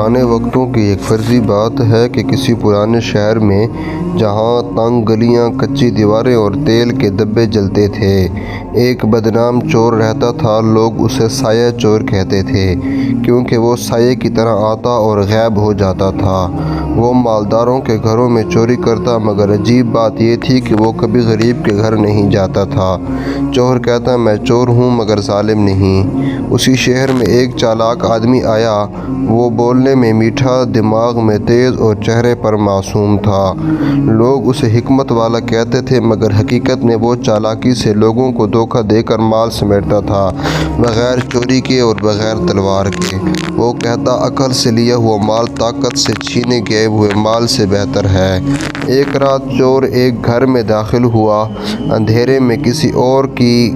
پرانے وقتوں کی ایک فرضی بات ہے کہ کسی پرانے شہر میں جہاں تنگ گلیاں، کچی دیواریں اور تیل کے ڈبے جلتے تھے، ایک بدنام چور رہتا تھا۔ لوگ اسے سایہ چور کہتے تھے کیونکہ وہ سائے کی طرح آتا اور غائب ہو جاتا تھا۔ وہ مالداروں کے گھروں میں چوری کرتا، مگر عجیب بات یہ تھی کہ وہ کبھی غریب کے گھر نہیں جاتا تھا۔ چور کہتا، میں چور ہوں مگر ظالم نہیں۔ اسی شہر میں ایک چالاک آدمی آیا۔ وہ بولنے میں میٹھا، دماغ میں تیز اور چہرے پر معصوم تھا۔ لوگ اسے حکمت والا کہتے تھے، مگر حقیقت میں وہ چالاکی سے لوگوں کو دھوکہ دے کر مال سمیٹتا تھا، بغیر چوری کے اور بغیر تلوار کے۔ وہ کہتا، عقل سے لیا ہوا مال طاقت سے چھینے گئے ہوئے مال سے بہتر ہے۔ ایک رات چور ایک گھر میں داخل ہوا۔ اندھیرے میں کسی اور کی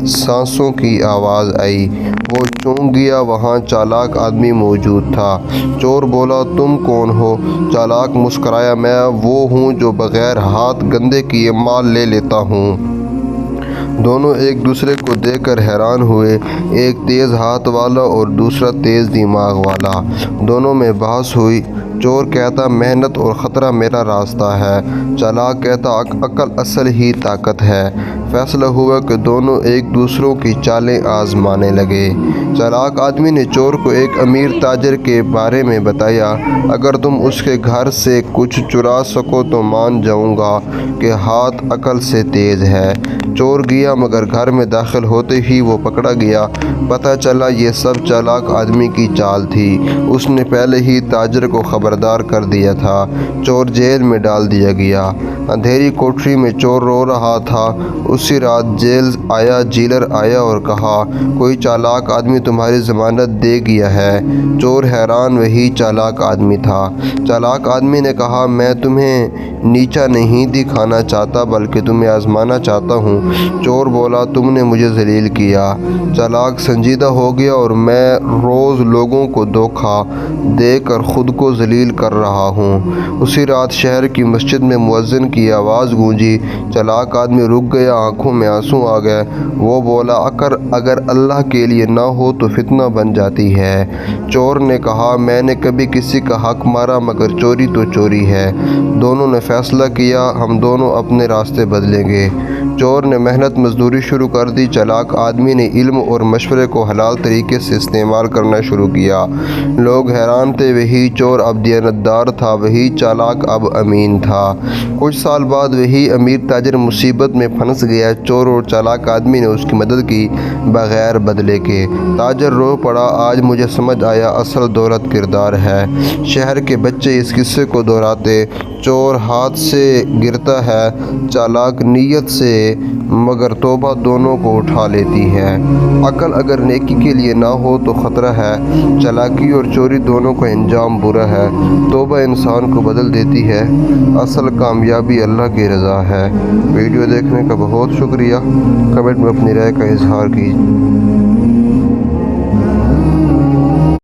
سانسوں کی آواز آئی۔ وہ چونک گیا، وہاں چالاک آدمی موجود تھا۔ چور بولا، تم کون ہو؟ چالاک مسکرایا، میں وہ ہوں جو بغیر ہاتھ گندے کیے مال لے لیتا ہوں۔ دونوں ایک دوسرے کو دیکھ کر حیران ہوئے، ایک تیز ہاتھ والا اور دوسرا تیز دماغ والا۔ دونوں میں بحث ہوئی۔ چور کہتا، محنت اور خطرہ میرا راستہ ہے۔ چالاک کہتا، عقل اصل ہی طاقت ہے۔ فیصلہ ہوا کہ دونوں ایک دوسروں کی چالیں آزمانے لگے۔ چالاک آدمی نے چور کو ایک امیر تاجر کے بارے میں بتایا، اگر تم اس کے گھر سے کچھ چرا سکو تو مان جاؤں گا کہ ہاتھ عقل سے تیز ہے۔ چور گیا، مگر گھر میں داخل ہوتے ہی وہ پکڑا گیا۔ پتہ چلا یہ سب چالاک آدمی کی چال تھی۔ اس نے پہلے ہی تاجر کو خبردار کر دیا تھا۔ چور جیل میں ڈال دیا گیا۔ اندھیری کوٹری میں چور رو رہا تھا۔ اسی رات جیلر آیا اور کہا، کوئی چالاک آدمی تمہاری ضمانت دے گیا ہے۔ چور حیران، وہی چالاک آدمی تھا۔ چالاک آدمی نے کہا، میں تمہیں نیچا نہیں دکھانا چاہتا بلکہ تمہیں آزمانا چاہتا ہوں۔ چور بولا، تم نے مجھے ذلیل کیا۔ چالاک سنجیدہ ہو گیا، اور میں روز لوگوں کو دھوکہ دے کر خود کو ذلیل کر رہا ہوں۔ اسی رات شہر کی مسجد میں مؤذن کی آواز گونجی۔ چالاک آدمی رک گیا، آنکھوں میں آنسو آ گئے۔ وہ بولا، اگر اللہ کے لیے نہ ہو تو فتنہ بن جاتی ہے۔ چور نے کہا، میں نے کبھی کسی کا حق مارا مگر چوری تو چوری ہے۔ دونوں نے فیصلہ کیا، ہم دونوں اپنے راستے بدلیں گے۔ چور نے محنت مزدوری شروع کر دی۔ چالاک آدمی نے علم اور مشورے کو حلال طریقے سے استعمال کرنا شروع کیا۔ لوگ حیران تھے، وہی چور اب دیانتدار تھا، وہی چالاک اب امین تھا۔ کچھ سال بعد وہی امیر تاجر مصیبت میں پھنس گیا۔ چور اور چالاک آدمی نے اس کی مدد کی، بغیر بدلے کے۔ تاجر رو پڑا، آج مجھے سمجھ آیا، اصل دولت کردار ہے۔ شہر کے بچے اس قصے کو دہراتے، چور ہاتھ سے گرتا ہے، چالاک نیت سے، مگر توبہ دونوں کو اٹھا لیتی ہے۔ عقل اگر نیکی کے لیے نہ ہو تو خطرہ ہے، چالاکی اور چوری دونوں کا انجام برا ہے۔ توبہ انسان کو بدل دیتی ہے، اصل کامیابی اللہ کی رضا ہے۔ ویڈیو دیکھنے کا بہت شکریہ۔ کمنٹ میں اپنی رائے کا اظہار کیجیے۔